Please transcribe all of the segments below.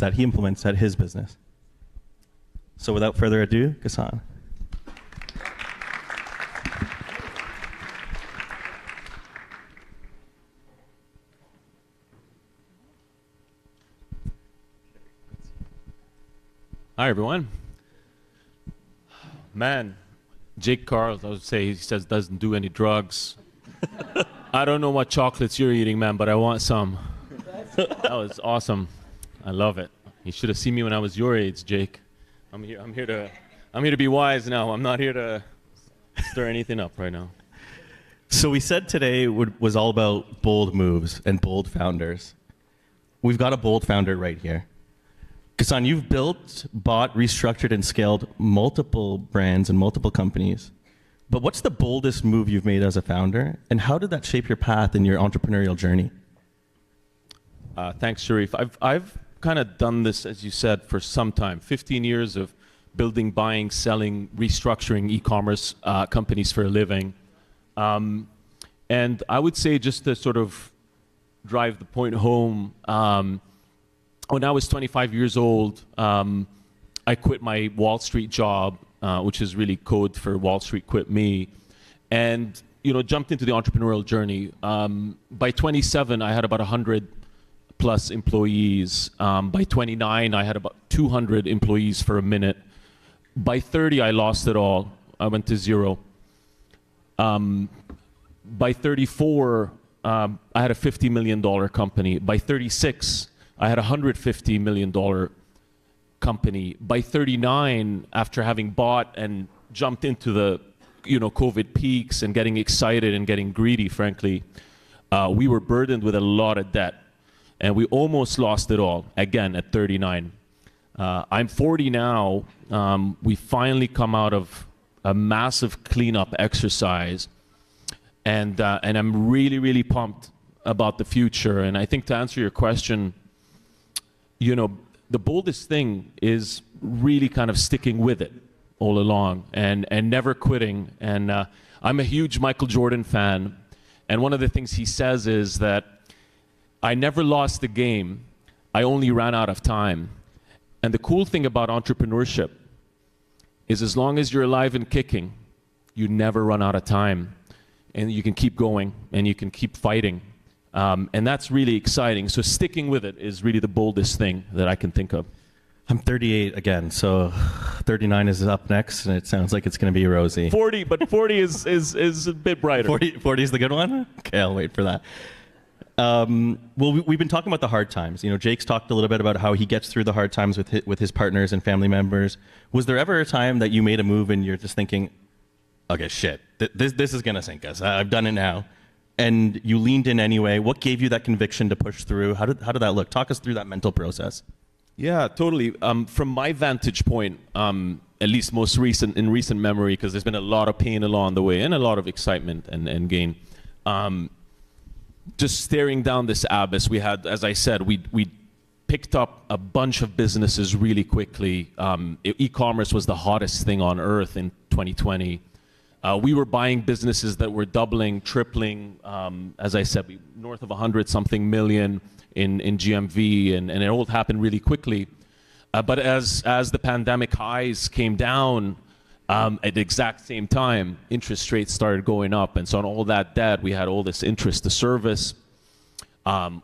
that he implements at his business. So without further ado, Ghassan. Hi, everyone. Man, Jake Carl, I would say, he says doesn't do any drugs. I don't know what chocolates you're eating, man, but I want some. That was awesome. I love it. You should have seen me when I was your age, Jake. I'm here to be wise now. I'm not here to stir anything up right now. So we said today was all about bold moves and bold founders. We've got a bold founder right here. Ghassan, you've built, bought, restructured, and scaled multiple brands and multiple companies. But what's the boldest move you've made as a founder, and how did that shape your path in your entrepreneurial journey? Thanks, Sharif. I've kind of done this, as you said, for some time. 15 years of building, buying, selling, restructuring e-commerce companies for a living. And I would say, just to sort of drive the point home, when I was 25 years old, I quit my Wall Street job, which is really code for Wall Street quit me, and jumped into the entrepreneurial journey. By 27, I had about 100 plus employees. By 29, I had about 200 employees for a minute. By 30, I lost it all. I went to zero. By 34, I had a $50 million company. By 36, I had a $150 million company. By 39, after having bought and jumped into the COVID peaks and getting excited and getting greedy, frankly, we were burdened with a lot of debt. And we almost lost it all, again, at 39. I'm 40 now. We finally come out of a massive cleanup exercise. And I'm really, really pumped about the future. And I think, to answer your question, the boldest thing is really kind of sticking with it all along and never quitting. And I'm a huge Michael Jordan fan. And one of the things he says is that I never lost the game. I only ran out of time. And the cool thing about entrepreneurship is, as long as you're alive and kicking, you never run out of time. And you can keep going and you can keep fighting. And that's really exciting. So sticking with it is really the boldest thing that I can think of. I'm 38 again, so 39 is up next, and it sounds like it's going to be rosy. 40, but 40 is a bit brighter. 40 is the good one? Okay, I'll wait for that. Well, we've been talking about the hard times. Jake's talked a little bit about how he gets through the hard times with his partners and family members. Was there ever a time that you made a move and you're just thinking, okay, shit, this is going to sink us. I've done it now. And you leaned in anyway. What gave you that conviction to push through? How did that look? Talk us through that mental process. Yeah, totally. From my vantage point, at least in recent memory, because there's been a lot of pain along the way and a lot of excitement and gain. Just staring down this abyss, we had, as I said, we picked up a bunch of businesses really quickly. E-commerce was the hottest thing on earth in 2020. We were buying businesses that were doubling, tripling, as I said, north of 100-something million in GMV, and it all happened really quickly. But as the pandemic highs came down, at the exact same time, interest rates started going up. And so on all that debt, we had all this interest to service.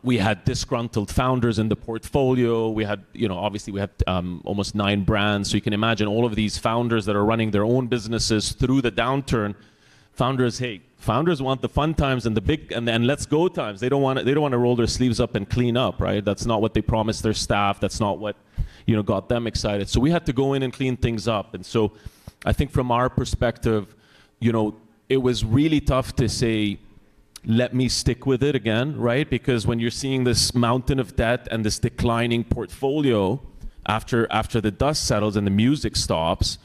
We had disgruntled founders in the portfolio. We had, obviously we had almost 9 brands. So you can imagine all of these founders that are running their own businesses through the downturn. Founders want the fun times and the big and let's go times. They don't want to roll their sleeves up and clean up, right? That's not what they promised their staff. That's not what got them excited. So we had to go in and clean things up. And so I think from our perspective, it was really tough to say, let me stick with it again, right? Because when you're seeing this mountain of debt and this declining portfolio after the dust settles and the music stops,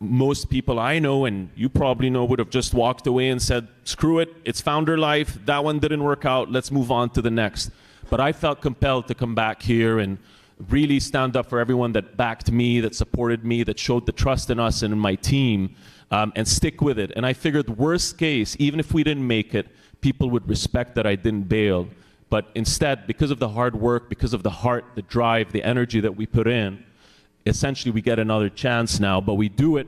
most people I know, and you probably know, would have just walked away and said, screw it, it's founder life, that one didn't work out, let's move on to the next. But I felt compelled to come back here and really stand up for everyone that backed me, that supported me, that showed the trust in us and in my team, and stick with it. And I figured, worst case, even if we didn't make it, people would respect that I didn't bail. But instead, because of the hard work, because of the heart, the drive, the energy that we put in, essentially we get another chance now, but we do it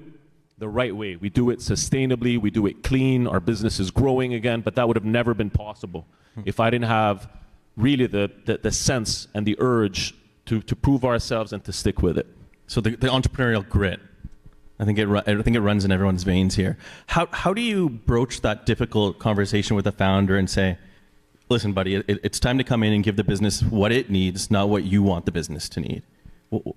the right way. We do it sustainably, we do it clean, our business is growing again, but that would have never been possible if I didn't have really the sense and the urge to prove ourselves and to stick with it. So the entrepreneurial grit, I think it runs in everyone's veins here. How do you broach that difficult conversation with a founder and say, listen, buddy, it's time to come in and give the business what it needs, not what you want the business to need? Well,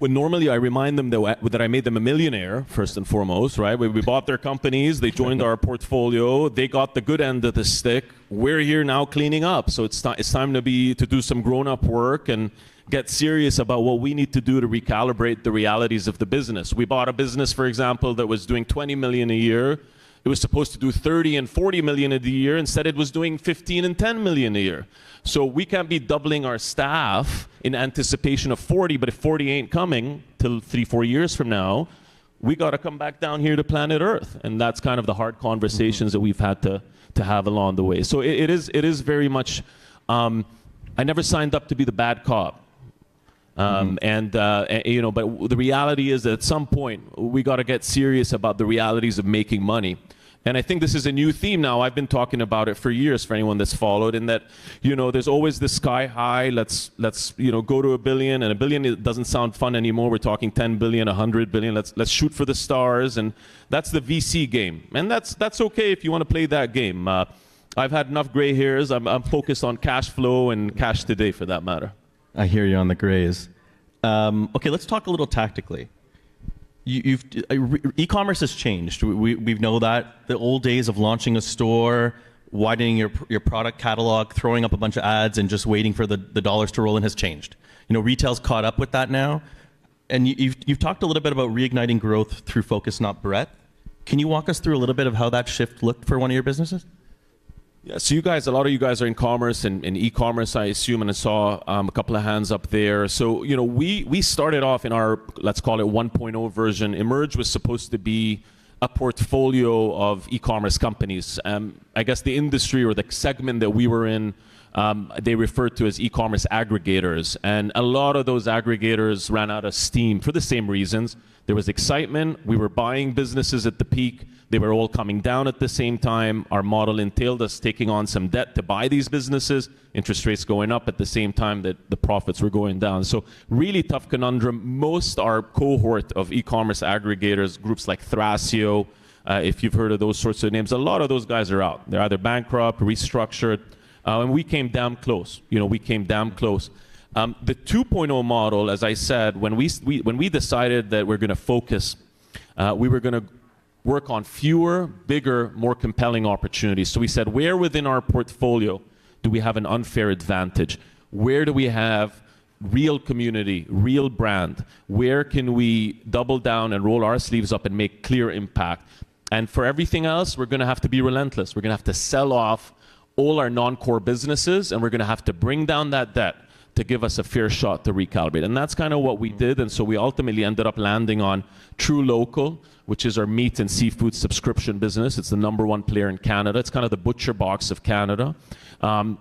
normally I remind them that I made them a millionaire, first and foremost, right? We bought their companies, they joined our portfolio, they got the good end of the stick. We're here now cleaning up. So it's time to do some grown-up work and get serious about what we need to do to recalibrate the realities of the business. We bought a business, for example, that was doing 20 million a year. It was supposed to do 30 and 40 million a year. Instead, it was doing 15 and 10 million a year. So we can't be doubling our staff in anticipation of 40, but if 40 ain't coming till 3-4 years from now, we got to come back down here to planet Earth. And that's kind of the hard conversations that we've had to have along the way. So it is very much, I never signed up to be the bad cop. But the reality is that at some point we got to get serious about the realities of making money. And I think this is a new theme now. I've been talking about it for years for anyone that's followed, in that, there's always this sky high, let's go to $1 billion, and $1 billion, it doesn't sound fun anymore. We're talking 10 billion, 100 billion. Let's shoot for the stars, and that's the VC game. And that's okay if you want to play that game. I've had enough gray hairs. I'm focused on cash flow and cash today, for that matter. I hear you on the grays. Okay, let's talk a little tactically. E-commerce has changed. We know that. The old days of launching a store, widening your product catalog, throwing up a bunch of ads, and just waiting for the dollars to roll in has changed. Retail's caught up with that now. And you've talked a little bit about reigniting growth through focus, not breadth. Can you walk us through a little bit of how that shift looked for one of your businesses? Yeah, so a lot of you guys are in commerce and e-commerce, I assume, and I saw a couple of hands up there. So, we started off in our, let's call it 1.0 version. Emerge was supposed to be a portfolio of e-commerce companies. I guess the industry or the segment that we were in, they referred to as e-commerce aggregators. And a lot of those aggregators ran out of steam for the same reasons. There was excitement. We were buying businesses at the peak. They were all coming down at the same time. Our model entailed us taking on some debt to buy these businesses, interest rates going up at the same time that the profits were going down. So really tough conundrum. Most our cohort of e-commerce aggregators, groups like Thrasio, if you've heard of those sorts of names, a lot of those guys are out. They're either bankrupt, restructured, and we came damn close. We came damn close. The 2.0 model, as I said, when we decided that we're going to focus, we were going to work on fewer, bigger, more compelling opportunities. So we said, where within our portfolio do we have an unfair advantage? Where do we have real community, real brand? Where can we double down and roll our sleeves up and make clear impact? And for everything else, we're going to have to be relentless. We're going to have to sell off all our non-core businesses, and we're going to have to bring down that debt to give us a fair shot to recalibrate. And that's kind of what we did. And so we ultimately ended up landing on True Local, which is our meat and seafood subscription business. It's the #1 player in Canada. It's kind of the butcher box of Canada. And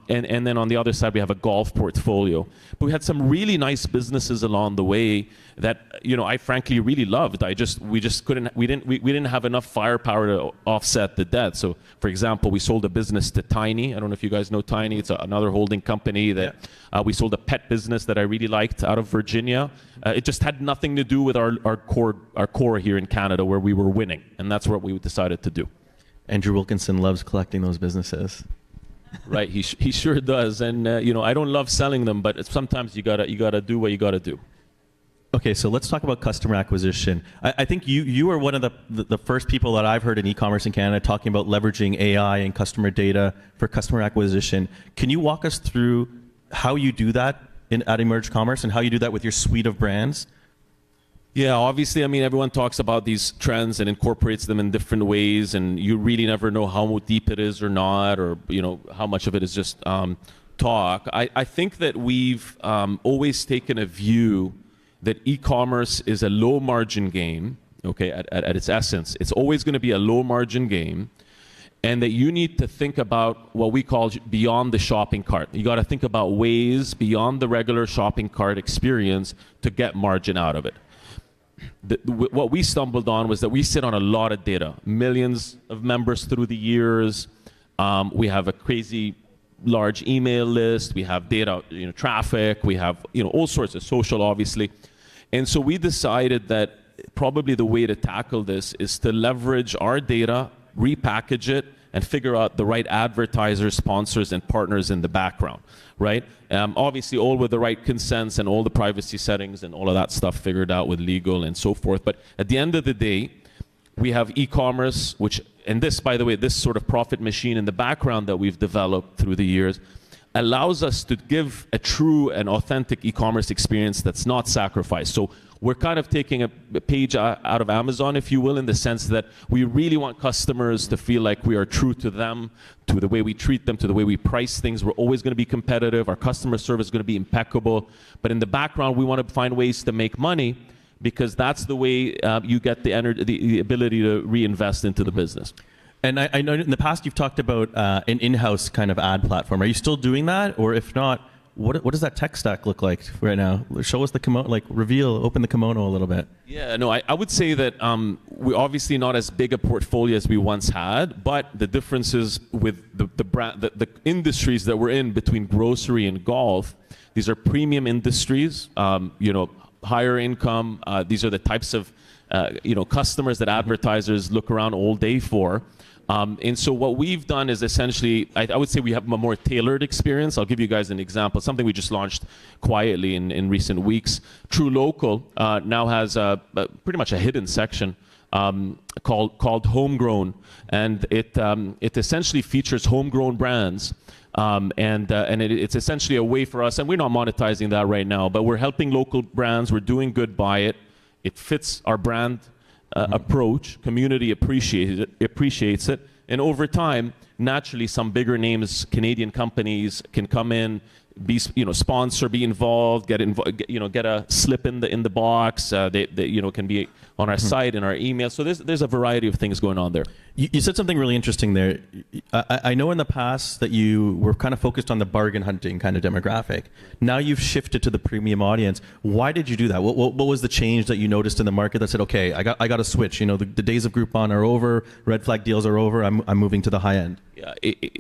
then on the other side, we have a golf portfolio. But we had some really nice businesses along the way that I frankly really loved. We didn't have enough firepower to offset the debt. So, for example, we sold a business to Tiny. I don't know if you guys know Tiny. It's another holding company that we sold a pet business that I really liked out of Virginia. It just had nothing to do with our core here in Canada, where we were winning, and that's what we decided to do. Andrew Wilkinson loves collecting those businesses. Right, he sure does, and I don't love selling them, but sometimes you gotta do what you gotta do. Okay, so let's talk about customer acquisition. I think you are one of the first people that I've heard in e-commerce in Canada talking about leveraging AI and customer data for customer acquisition. Can you walk us through how you do that at Emerge Commerce and how you do that with your suite of brands? Yeah, obviously, everyone talks about these trends and incorporates them in different ways, and you really never know how deep it is or not, or how much of it is just talk. I think that we've always taken a view that e-commerce is a low-margin game. Okay, at its essence, it's always going to be a low-margin game, and that you need to think about what we call beyond the shopping cart. You got to think about ways beyond the regular shopping cart experience to get margin out of it. What we stumbled on was that we sit on a lot of data, millions of members through the years. We have a crazy large email list. We have data, traffic. We have, all sorts of social, obviously. And so we decided that probably the way to tackle this is to leverage our data, repackage it, and figure out the right advertisers, sponsors, and partners in the background, right? Obviously, all with the right consents and all the privacy settings and all of that stuff figured out with legal and so forth. But at the end of the day, we have e-commerce, and this, by the way, this sort of profit machine in the background that we've developed through the years allows us to give a true and authentic e-commerce experience that's not sacrificed. So we're kind of taking a page out of Amazon, if you will, in the sense that we really want customers to feel like we are true to them, to the way we treat them, to the way we price things. We're always going to be competitive. Our customer service is going to be impeccable. But in the background, we want to find ways to make money, because that's the way you get the ability to reinvest into the business. And I know in the past you've talked about an in-house kind of ad platform. Are you still doing that? Or if not, what does that tech stack look like right now? Show us the kimono, open the kimono a little bit. Yeah, no, I would say that we're obviously not as big a portfolio as we once had, but the differences with the industries that we're in between grocery and golf, these are premium industries, higher income. These are the types of customers that advertisers look around all day for. And so what we've done is essentially, I would say we have a more tailored experience. I'll give you guys an example, something we just launched quietly in recent weeks. True Local now has pretty much a hidden section called Homegrown, and it essentially features homegrown brands. It's essentially a way for us, and we're not monetizing that right now, but we're helping local brands. We're doing good by it. It fits our brand approach. Community appreciates it, and over time, naturally, some bigger names, Canadian companies, can come in, be sponsor, be involved, get a slip in the box. They can be on our site, in our email. So there's a variety of things going on there. You said something really interesting there. I know in the past that you were kind of focused on the bargain hunting kind of demographic. Now you've shifted to the premium audience. Why did you do that? What was the change that you noticed in the market that said, okay, I got to switch? The days of Groupon are over, red flag deals are over. I'm moving to the high end. Yeah,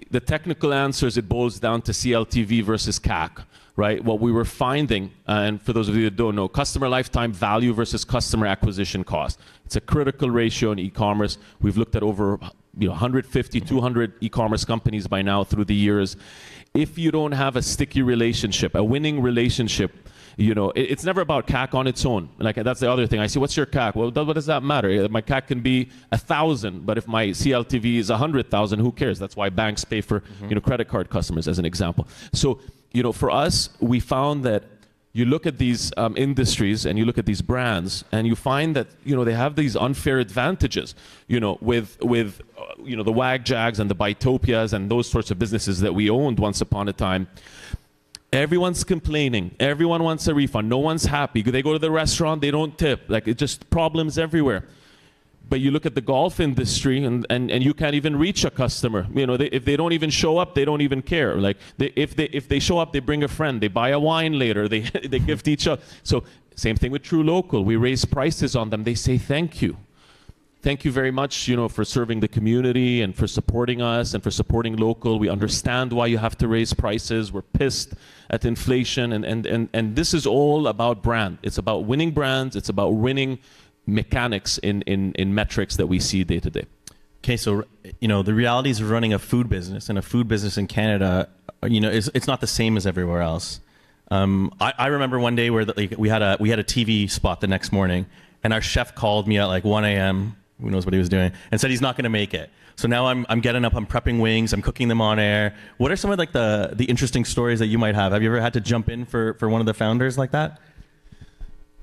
the technical answer is it boils down to CLTV versus CAC, right? What we were finding, and for those of you that don't know, customer lifetime value versus customer acquisition cost. It's a critical ratio in e-commerce. We've looked at over 150, 200 e-commerce companies by now through the years. If you don't have a sticky relationship, a winning relationship, it's never about CAC on its own. That's the other thing. I say, what's your CAC? Well, what does that matter? My CAC can be 1,000, but if my CLTV is 100,000, who cares? That's why banks pay for credit card customers, as an example. So for us, we found that you look at these industries and you look at these brands, and you find that they have these unfair advantages. With the Wag Jags and the Buytopias and those sorts of businesses that we owned once upon a time. Everyone's complaining. Everyone wants a refund. No one's happy. They go to the restaurant, they don't tip. It's just problems everywhere. But you look at the golf industry, and you can't even reach a customer. If they don't even show up, they don't even care. If they show up, they bring a friend. They buy a wine later. They gift each other. So same thing with True Local. We raise prices on them. They say thank you. Thank you very much, for serving the community and for supporting us and for supporting local. We understand why you have to raise prices. We're pissed at inflation, and this is all about brand. It's about winning brands. It's about winning mechanics in metrics that we see day to day. Okay, so the realities of running a food business, and a food business in Canada, it's not the same as everywhere else. I remember one day where we had a TV spot the next morning, and our chef called me at 1 a.m. Who knows what he was doing, and said he's not going to make it. So now I'm getting up, I'm prepping wings, I'm cooking them on air. What are some of the interesting stories that you might have? Have you ever had to jump in for one of the founders like that?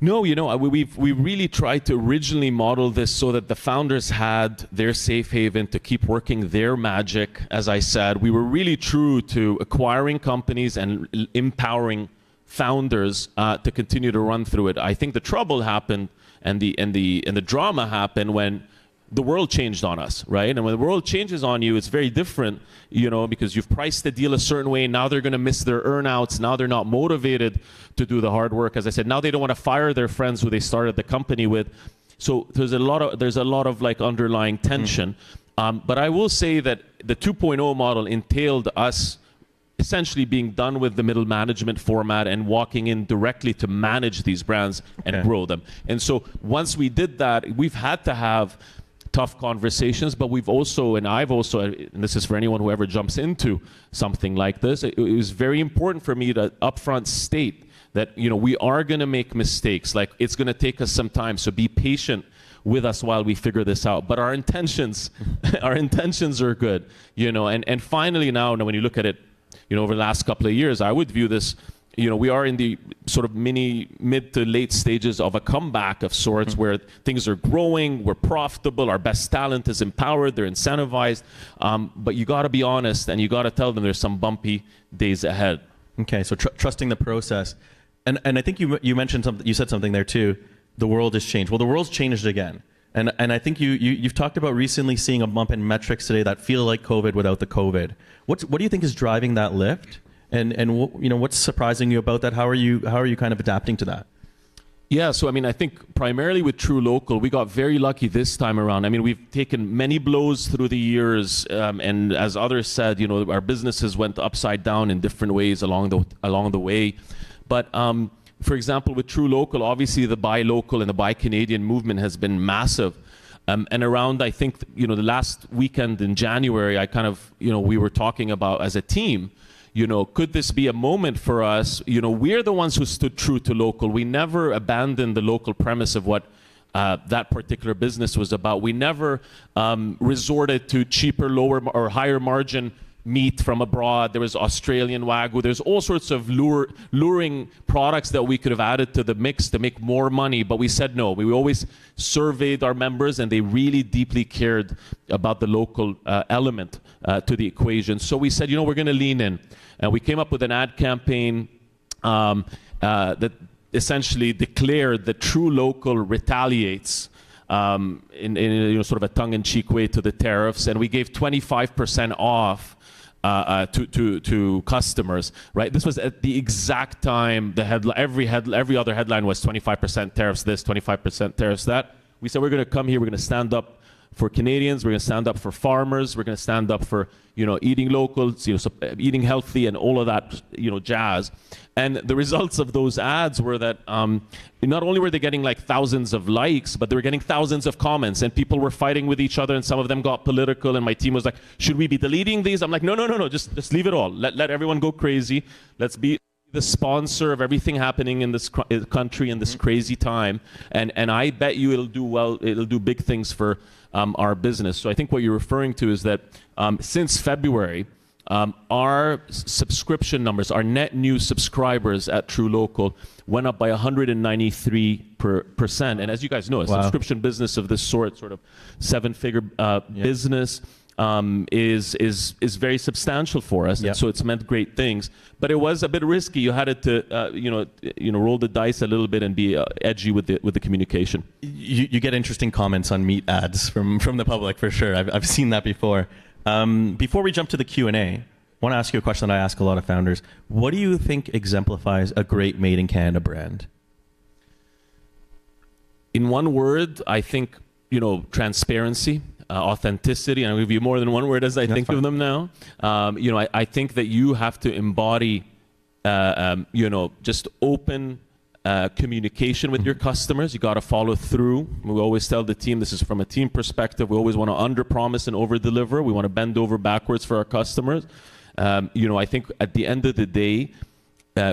No, we really tried to originally model this so that the founders had their safe haven to keep working their magic. As I said, we were really true to acquiring companies and empowering founders to continue to run through it. I think the trouble happened and the drama happened when the world changed on us, right? And when the world changes on you, it's very different, because you've priced the deal a certain way. Now they're going to miss their earnouts. Now they're not motivated to do the hard work. As I said, now they don't want to fire their friends who they started the company with. So there's a lot of like underlying tension. But I will say that the 2.0 model entailed us essentially being done with the middle management format and walking in directly to manage these brands and grow them. And so once we did that, we've had to have tough conversations, but we've also, and I've also, and this is for anyone who ever jumps into something like this, it was very important for me to upfront state that, we are going to make mistakes. Like, it's going to take us some time, so be patient with us while we figure this out. But our intentions are good, and finally now when you look at it, over the last couple of years, I would view this, we are in the sort of mid to late stages of a comeback of sorts where things are growing, we're profitable, our best talent is empowered, they're incentivized, but you got to be honest and you got to tell them there's some bumpy days ahead. Okay, so trusting the process. And I think you mentioned something, you said something there too, the world has changed. Well, the world's changed again. And I think you've talked about recently seeing a bump in metrics today that feel like COVID without the COVID. What do you think is driving that lift? And what's surprising you about that? How are you kind of adapting to that? Yeah, so I think primarily with True Local, we got very lucky this time around. We've taken many blows through the years, and as others said, our businesses went upside down in different ways along the way. But for example, with True Local, obviously the Buy Local and the Buy Canadian movement has been massive. And around, I think, the last weekend in January, we were talking about as a team, could this be a moment for us? We're the ones who stood true to local. We never abandoned the local premise of what that particular business was about. We never resorted to cheaper, lower, or higher margin meat from abroad. There was Australian Wagyu. There's all sorts of luring products that we could have added to the mix to make more money, but we said no. We always surveyed our members, and they really deeply cared about the local element to the equation. So we said, we're going to lean in. And we came up with an ad campaign that essentially declared that True Local retaliates in sort of a tongue-in-cheek way to the tariffs, and we gave 25% off to customers, right? This was at the exact time every other headline was 25% tariffs this, 25% tariffs that. We said we're going to come here, we're going to stand up for Canadians, we're going to stand up for farmers, we're going to stand up for eating local, eating healthy, and all of that jazz. And the results of those ads were that not only were they getting like thousands of likes, but they were getting thousands of comments, and people were fighting with each other, and some of them got political, and my team was like, should we be deleting these? I'm like, no, just leave it all. Let everyone go crazy. Let's be the sponsor of everything happening in this country in this crazy time, and I bet you it'll do well. It'll do big things for our business. So I think what you're referring to is that since February, our subscription numbers, our net new subscribers at True Local went up by 193%. And as you guys know, a subscription business of this sort of seven-figure business, is very substantial for us, and so it's meant great things. But it was a bit risky. You had to roll the dice a little bit and be edgy with the communication. You get interesting comments on meat ads from the public for sure. I've seen that before. Before we jump to the Q&A, I want to ask you a question that I ask a lot of founders. What do you think exemplifies a great Made in Canada brand? In one word, I think transparency. Authenticity, and I'll give you more than one word as I think of them now. I think that you have to embody, just open communication with your customers. You got to follow through. We always tell the team, this is from a team perspective, we always want to under-promise and over-deliver. We want to bend over backwards for our customers. I think at the end of the day,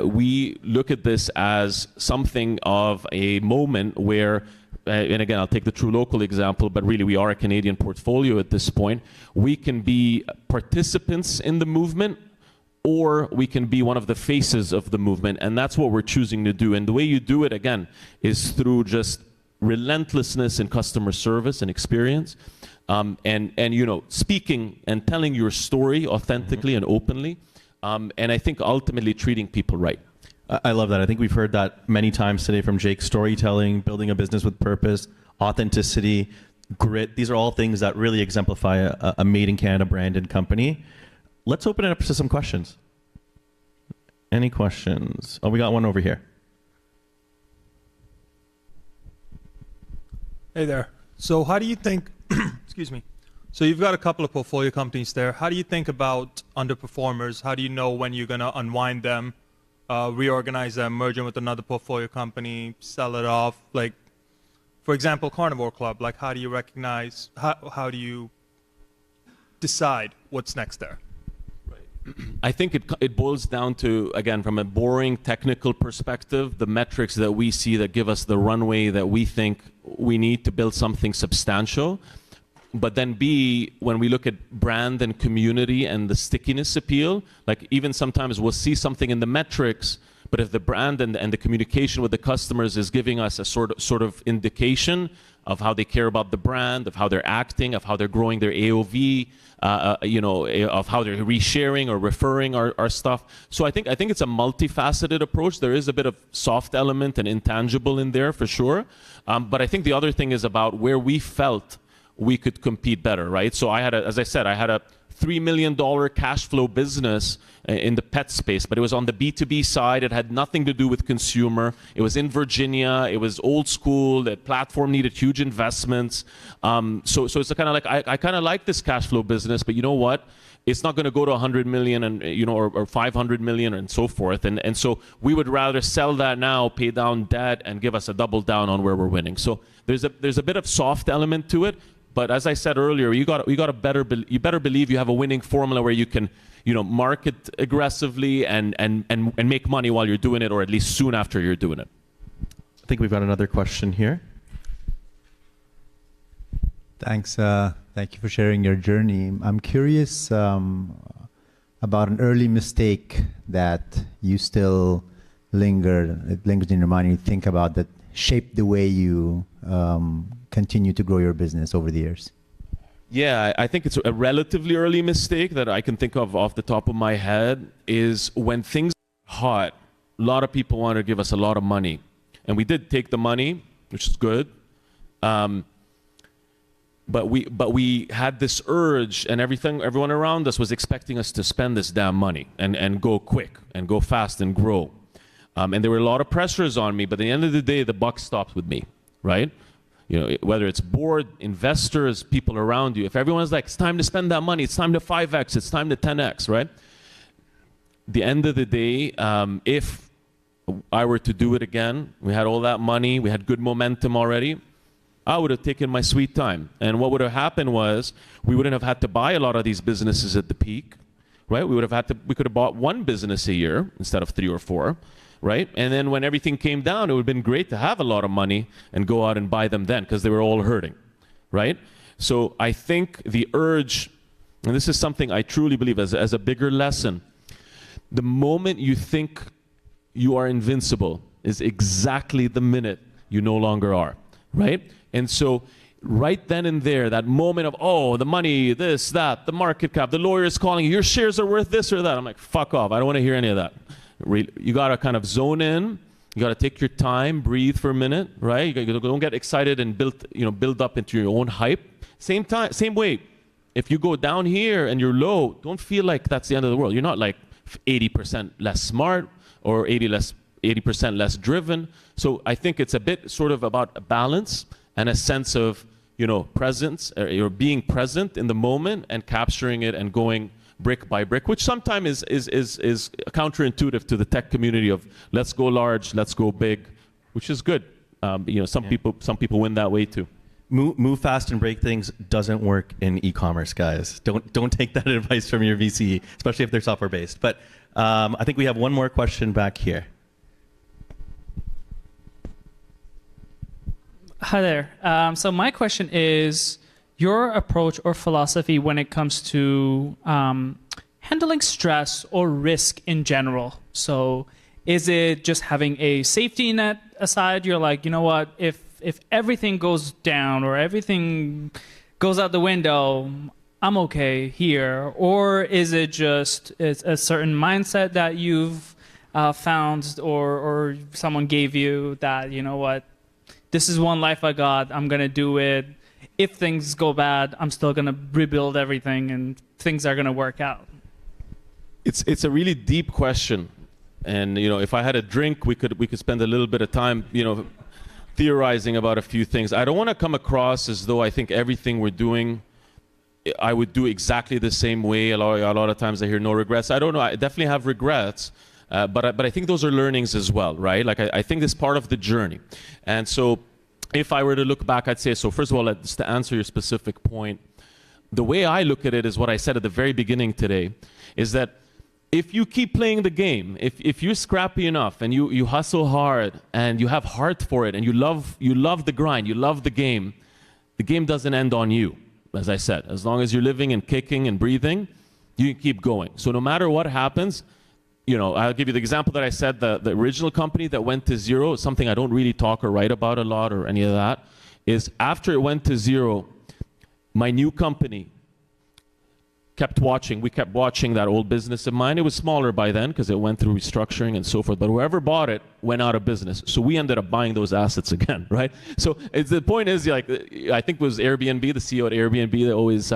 we look at this as something of a moment where and again, I'll take the True Local example, but really we are a Canadian portfolio at this point. We can be participants in the movement, or we can be one of the faces of the movement, and that's what we're choosing to do. And the way you do it, again, is through just relentlessness in customer service and experience, and speaking and telling your story authentically and openly, and I think ultimately treating people right. I love that. I think we've heard that many times today from Jake. Storytelling, building a business with purpose, authenticity, grit. These are all things that really exemplify a made in Canada branded company. Let's open it up to some questions. Any questions? Oh, we got one over here. Hey there. So how do you think, excuse me, so you've got a couple of portfolio companies there. How do you think about underperformers? How do you know when you're going to unwind them, reorganize them, merge them with another portfolio company, sell it off? Like, for example, Carnivore Club, like how do you recognize, how do you decide what's next there? I think it boils down to, again, from a boring technical perspective, the metrics that we see that give us the runway that we think we need to build something substantial. But then B, when we look at brand and community and the stickiness appeal, like even sometimes we'll see something in the metrics, but if the brand and the communication with the customers is giving us a sort of indication of how they care about the brand, of how they're acting, of how they're growing their AOV, of how they're resharing or referring our stuff. So I think it's a multifaceted approach. There is a bit of soft element and intangible in there for sure. But I think the other thing is about where we felt we could compete better, right? So as I said, I had a $3 million cash flow business in the pet space, but it was on the B2B side. It had nothing to do with consumer. It was in Virginia. It was old school. The platform needed huge investments. So it's kind of like, I kind of like this cash flow business, but you know what? It's not going to go to 100 million and or 500 million and so forth. And so we would rather sell that now, pay down debt, and give us a double down on where we're winning. So there's a bit of soft element to it. But as I said earlier, you better believe you have a winning formula where you can, market aggressively and make money while you're doing it, or at least soon after you're doing it. I think we've got another question here. Thanks. Thank you for sharing your journey. I'm curious about an early mistake that you still it lingers in your mind and you think about that shaped the way you continue to grow your business over the years. Yeah, I think it's a relatively early mistake that I can think of off the top of my head is when things are hot, a lot of people want to give us a lot of money. And we did take the money, which is good. But we had this urge, and everyone around us was expecting us to spend this damn money and go quick and go fast and grow. And there were a lot of pressures on me, but at the end of the day, the buck stopped with me, right? Whether it's board, investors, people around you, if everyone's like, it's time to spend that money, it's time to 5x, it's time to 10x, right? The end of the day, if I were to do it again, we had all that money, we had good momentum already, I would have taken my sweet time. And what would have happened was we wouldn't have had to buy a lot of these businesses at the peak, right? We could have bought one business a year instead of 3 or 4. Right? And then when everything came down, it would have been great to have a lot of money and go out and buy them then because they were all hurting, right? So I think the urge, and this is something I truly believe as a bigger lesson, the moment you think you are invincible is exactly the minute you no longer are, right? And so right then and there, that moment of, oh, the money, this, that, the market cap, the lawyer's calling you, your shares are worth this or that. I'm like, fuck off. I don't want to hear any of that. You got to kind of zone in. You got to take your time, breathe for a minute, right? You don't get excited and build up into your own hype. Same way. If you go down here and you're low, don't feel like that's the end of the world. You're not like 80% less smart or 80% less driven. So I think it's a bit sort of about a balance and a sense of presence. You're being present in the moment and capturing it and going brick by brick, which sometimes is counterintuitive to the tech community of let's go large, let's go big, which is good. Some people win that way too. Move fast and break things doesn't work in e-commerce, guys. Don't take that advice from your VC, especially if they're software based. But I think we have one more question back here. Hi there. So my question is, your approach or philosophy when it comes to handling stress or risk in general. So is it just having a safety net aside? You're like, you know what, if everything goes down or everything goes out the window, I'm okay here. Or is it just a certain mindset that you've found or someone gave you that, you know what, this is one life I got, I'm going to do it. if things go bad, I'm still going to rebuild everything and things are going to work out? It's a really deep question, and if I had a drink, we could spend a little bit of time, theorizing about a few things. I don't want to come across as though I think everything we're doing, I would do exactly the same way. A lot of times I hear no regrets. I don't know. I definitely have regrets, but I think those are learnings as well, right? Like I think this is part of the journey, and so if I were to look back, I'd say so. First of all, just to answer your specific point, the way I look at it is what I said at the very beginning today, is that if you keep playing the game, if you're scrappy enough and you hustle hard and you have heart for it and you love the grind, you love the game doesn't end on you. As I said, as long as you're living and kicking and breathing, you can keep going. So no matter what happens, I'll give you the example that I said, the original company that went to zero, something I don't really talk or write about a lot or any of that, is after it went to zero, my new company we kept watching that old business of mine. It was smaller by then because it went through restructuring and so forth, but whoever bought it went out of business. So we ended up buying those assets again, right? So the point is, like, I think it was Airbnb, the CEO at Airbnb, that always,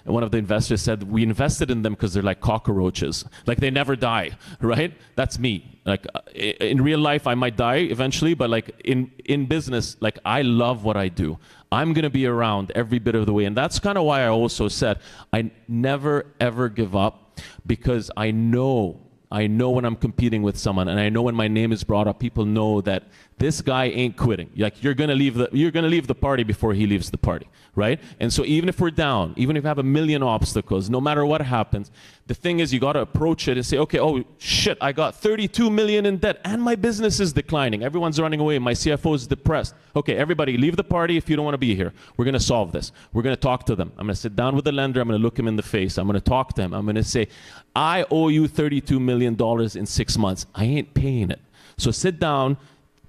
one of the investors said, we invested in them because they're like cockroaches. Like, they never die, right? That's me. Like, in real life, I might die eventually, but like in business, like, I love what I do. I'm going to be around every bit of the way. And that's kind of why I also said I never, ever give up, because I know when I'm competing with someone, and I know when my name is brought up, people know that this guy ain't quitting. Like, you're going to leave the party before he leaves the party, right? And so even if we're down, even if we have a million obstacles, no matter what happens, the thing is, you got to approach it and say, okay, oh shit, I got 32 million in debt and my business is declining. Everyone's running away. My CFO is depressed. Okay, everybody leave the party if you don't want to be here. We're going to solve this. We're going to talk to them. I'm going to sit down with the lender. I'm going to look him in the face. I'm going to talk to him. I'm going to say, I owe you $32 million in 6 months. I ain't paying it. So sit down,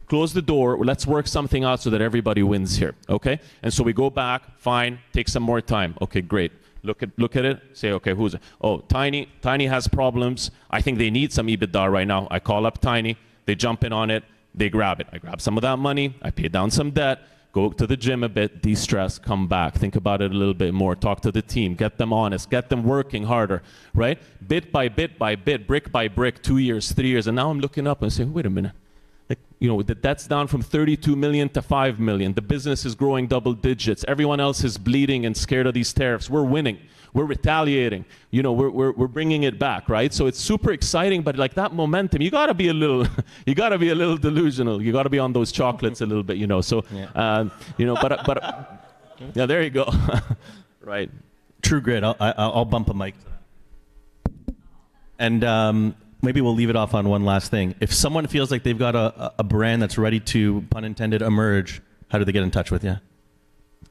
close the door, let's work something out so that everybody wins here, okay? And so we go back, fine, take some more time. Okay, great. Look at it, say, okay, who's it? Oh, Tiny has problems. I think they need some EBITDA right now. I call up Tiny, they jump in on it, they grab it. I grab some of that money, I pay down some debt, go to the gym a bit, de-stress, come back, think about it a little bit more, talk to the team, get them honest, get them working harder, right? Bit by bit, brick by brick, 2 years, 3 years, and now I'm looking up and saying, wait a minute. Like, the debt's down from 32 million to 5 million. The business is growing double digits. Everyone else is bleeding and scared of these tariffs. We're winning. We're retaliating. We're bringing it back, right? So it's super exciting, but like that momentum, you gotta be a little delusional. You gotta be on those chocolates a little bit, So, yeah. But yeah, there you go. Right. True grit. I'll bump a mic. And maybe we'll leave it off on one last thing. If someone feels like they've got a brand that's ready to, pun intended, emerge, how do they get in touch with you?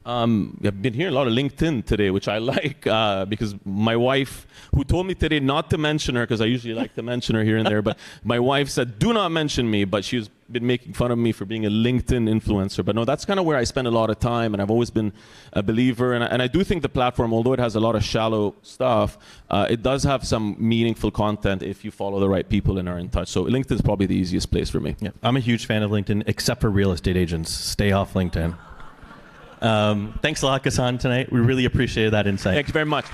I've been hearing a lot of LinkedIn today, which I like, because my wife, who told me today not to mention her, because I usually like to mention her here and there, but my wife said, do not mention me, but she's been making fun of me for being a LinkedIn influencer. But no, that's kind of where I spend a lot of time, and I've always been a believer. And I do think the platform, although it has a lot of shallow stuff, it does have some meaningful content if you follow the right people and are in touch. So LinkedIn is probably the easiest place for me. Yeah. I'm a huge fan of LinkedIn, except for real estate agents. Stay off LinkedIn. Thanks a lot, Ghassan, tonight. We really appreciated that insight. Thank you very much.